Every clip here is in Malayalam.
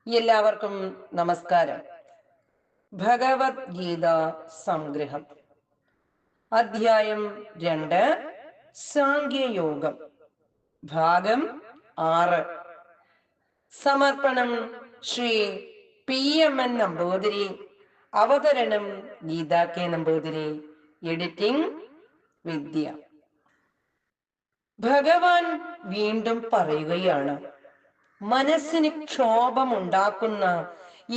എല്ലാവർക്കും നമസ്കാരം. ഭഗവത്ഗീത സംഗ്രഹം അധ്യായം 2 സാഖ്യയോഗം ഭാഗം 6. സമർപ്പണം ശ്രീ PMN നമ്പൂതിരി. അവതരണം ഗീതാ കെ നമ്പൂതിരി. എഡിറ്റിംഗ് വിദ്യ. ഭഗവാൻ വീണ്ടും പറയുകയാണ്, മനസ്സിന് ക്ഷോഭമുണ്ടാക്കുന്ന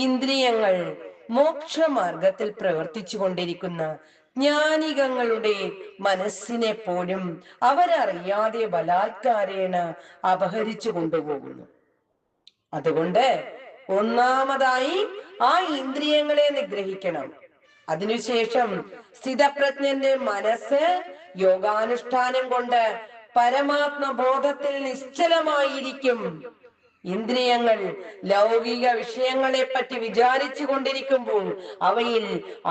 ഇന്ദ്രിയങ്ങൾ മോക്ഷമാർഗത്തിൽ പ്രവർത്തിച്ചു കൊണ്ടിരിക്കുന്ന ജ്ഞാനികങ്ങളുടെ മനസ്സിനെ പോലും അവരറിയാതെ ബലാത്കാരേണ അപഹരിച്ചു കൊണ്ടുപോകുന്നു. അതുകൊണ്ട് ഒന്നാമതായി ആ ഇന്ദ്രിയങ്ങളെ നിഗ്രഹിക്കണം. അതിനുശേഷം സ്ഥിതപ്രജ്ഞന്റെ മനസ്സ് യോഗാനുഷ്ഠാനം കൊണ്ട് പരമാത്മബോധത്തിൽ നിശ്ചലമായിരിക്കും. ഇന്ദ്രിയങ്ങൾ ലൗകിക വിഷയങ്ങളെ പറ്റി വിചാരിച്ചു കൊണ്ടിരിക്കുമ്പോൾ അവയിൽ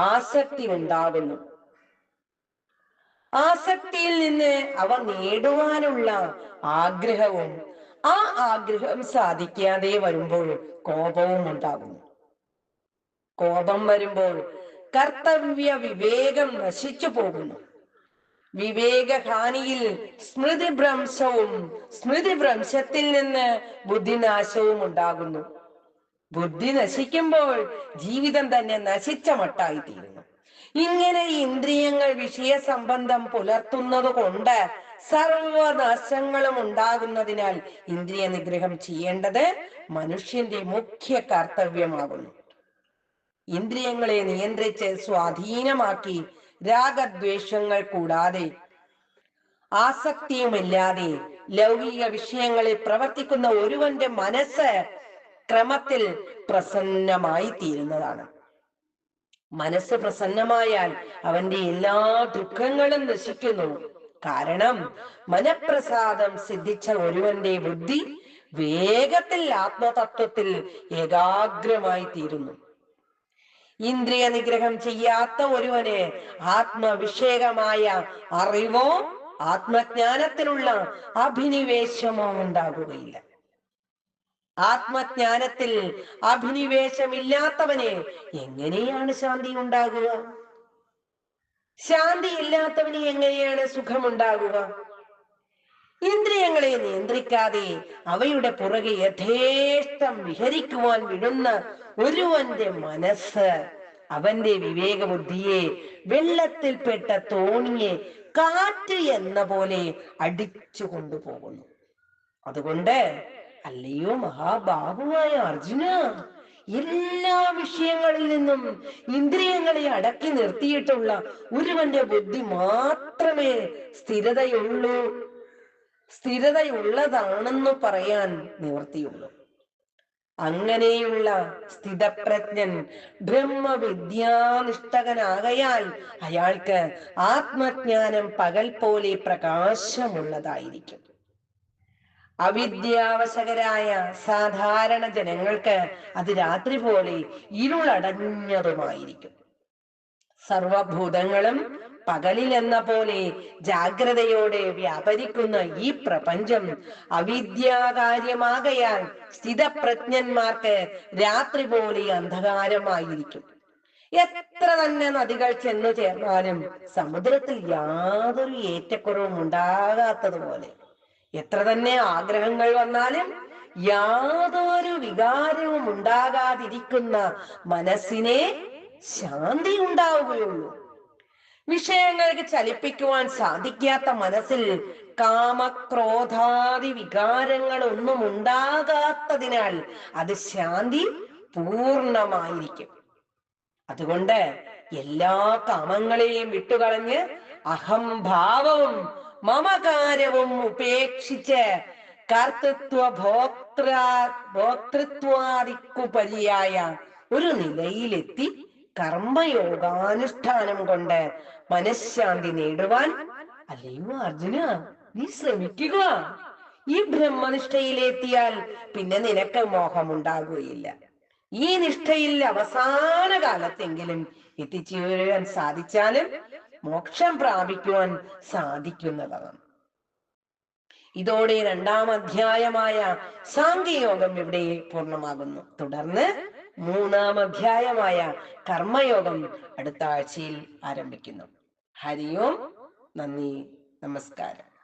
ആസക്തി ഉണ്ടാകുന്നു. ആസക്തിയിൽ നിന്ന് അവ നേടുവാനുള്ള ആഗ്രഹവും ആ ആഗ്രഹം സാധിക്കാതെ വരുമ്പോൾ കോപവും ഉണ്ടാകുന്നു. കോപം വരുമ്പോൾ കർത്തവ്യ വിവേകം നശിച്ചു പോകുന്നു. വിവേകഹാനിയിൽ സ്മൃതിഭ്രംശവും സ്മൃതിഭ്രംശത്തിൽ നിന്ന് ബുദ്ധിനാശവും ഉണ്ടാകുന്നു. ബുദ്ധി നശിക്കുമ്പോൾ ജീവിതം തന്നെ നശിച്ച മട്ടായിത്തീരുന്നു. ഇങ്ങനെ ഇന്ദ്രിയങ്ങൾ വിഷയ സംബന്ധം പുലർത്തുന്നത് കൊണ്ട് സർവനാശങ്ങളും ഉണ്ടാകുന്നതിനാൽ ഇന്ദ്രിയ നിഗ്രഹം ചെയ്യേണ്ടത് മനുഷ്യന്റെ മുഖ്യ കർത്തവ്യമാകുന്നു. ഇന്ദ്രിയങ്ങളെ നിയന്ത്രിച്ച് സ്വാധീനമാക്കി രാഗദ്വേഷങ്ങൾ കൂടാതെ ആസക്തിയുമില്ലാതെ ലൗകിക വിഷയങ്ങളിൽ പ്രവർത്തിക്കുന്ന ഒരുവന്റെ മനസ്സ് ക്രമത്തിൽ പ്രസന്നമായി തീരുന്നതാണ്. മനസ്സ് പ്രസന്നമായാൽ അവന്റെ എല്ലാ ദുഃഖങ്ങളും നശിക്കുന്നു. കാരണം മനഃപ്രസാദം സിദ്ധിച്ച ഒരുവന്റെ ബുദ്ധി വേഗത്തിൽ ആത്മതത്വത്തിൽ ഏകാഗ്രമായി തീരുന്നു. ഇന്ദ്രിയ നിഗ്രഹം ചെയ്യാത്ത ഒരുവന് ആത്മവിഷയകമായ അറിവോ ആത്മജ്ഞാനത്തിലുള്ള അഭിനിവേശമോ ഉണ്ടാകുകയില്ല. ആത്മജ്ഞാനത്തിൽ അഭിനിവേശമില്ലാത്തവന് എങ്ങനെയാണ് ശാന്തി ഉണ്ടാകുക? ശാന്തി ഇല്ലാത്തവന് എങ്ങനെയാണ് സുഖമുണ്ടാകുക? ഇന്ദ്രിയങ്ങളെ നിയന്ത്രിക്കാതെ അവയുടെ പുറകെ യഥേഷ്ടം വിഹരിക്കുവാൻ വിടുന്ന ഒരുവന്റെ മനസ്സ് അവന്റെ വിവേക ബുദ്ധിയെ വെള്ളത്തിൽപ്പെട്ട തോണിയെ കാറ്റ് എന്ന പോലെ അടിച്ചു കൊണ്ടുപോകുന്നു. അതുകൊണ്ട് അല്ലയോ മഹാബാഹുവായ അർജുന, എല്ലാ വിഷയങ്ങളിൽ നിന്നും ഇന്ദ്രിയങ്ങളെ അടക്കി നിർത്തിയിട്ടുള്ള ഒരുവന്റെ ബുദ്ധി മാത്രമേ സ്ഥിരതയുള്ളതാണെന്ന് പറയാൻ നിവർത്തിയുള്ളൂ. അങ്ങനെയുള്ള സ്ഥിതപ്രജ്ഞൻ ബ്രഹ്മവിദ്യാനിഷ്ഠകനാകയാൽ അയാൾക്ക് ആത്മജ്ഞാനം പകൽ പോലെ പ്രകാശമുള്ളതായിരിക്കും. അവിദ്യാവശകരായ സാധാരണ ജനങ്ങൾക്ക് അത് രാത്രി പോലെ ഇരുളടഞ്ഞതുമായിരിക്കും. സർവഭൂതങ്ങളും പകലിൽ എന്ന പോലെ ജാഗ്രതയോടെ വ്യാപരിക്കുന്ന ഈ പ്രപഞ്ചം അവിദ്യാകാര്യമാകയാൽ സ്ഥിതപ്രജ്ഞന്മാർക്ക് രാത്രി പോലെ അന്ധകാരമായിരിക്കും. എത്ര തന്നെ നദികൾ ചെന്നു ചേർന്നാലും സമുദ്രത്തിൽ യാതൊരു ഏറ്റക്കുറവും ഉണ്ടാകാത്തതുപോലെ, എത്ര തന്നെ ആഗ്രഹങ്ങൾ വന്നാലും യാതൊരു വികാരവും ഉണ്ടാകാതിരിക്കുന്ന മനസ്സിനെ ശാന്തി ഉണ്ടാവുകയുള്ളൂ. വിഷയങ്ങൾക്ക് ചലിപ്പിക്കുവാൻ സാധിക്കാത്ത മനസ്സിൽ കാമക്രോധാദി വികാരങ്ങൾ ഒന്നും ഉണ്ടാകാത്തതിനാൽ അത് ശാന്തി പൂർണ്ണമായിരിക്കും. അതുകൊണ്ട് എല്ലാ കാമങ്ങളെയും വിട്ടുകളഞ്ഞ് അഹംഭാവവും മമകാരവും ഉപേക്ഷിച്ച് കർത്തൃത്വ ഭോക്തൃത്വാദിക്കുപരിയായ ഒരു നിലയിലെത്തി കർമ്മയോഗാനുഷ്ഠാനം കൊണ്ട് മനഃശാന്തി നേടുവാൻ അല്ലയോ അർജുന നീ ശ്രമിക്കുക. ഈ ബ്രഹ്മനിഷ്ഠയിലെത്തിയാൽ പിന്നെ നിനക്ക് മോഹമുണ്ടാകുകയില്ല. ഈ നിഷ്ഠയിൽ അവസാന കാലത്തെങ്കിലും എത്തിച്ചേരാൻ സാധിച്ചാലും മോക്ഷം പ്രാപിക്കുവാൻ സാധിക്കുന്നതാണ്. ഇതോടെ രണ്ടാം അധ്യായമായ സാംഖ്യയോഗം ഇവിടെ പൂർണ്ണമാകുന്നു. തുടർന്ന് മൂന്നാം അധ്യായമായ കർമ്മയോഗം അടുത്ത ആഴ്ചയിൽ ആരംഭിക്കുന്നു. ഹരി ഓം. നന്ദി, നമസ്കാരം.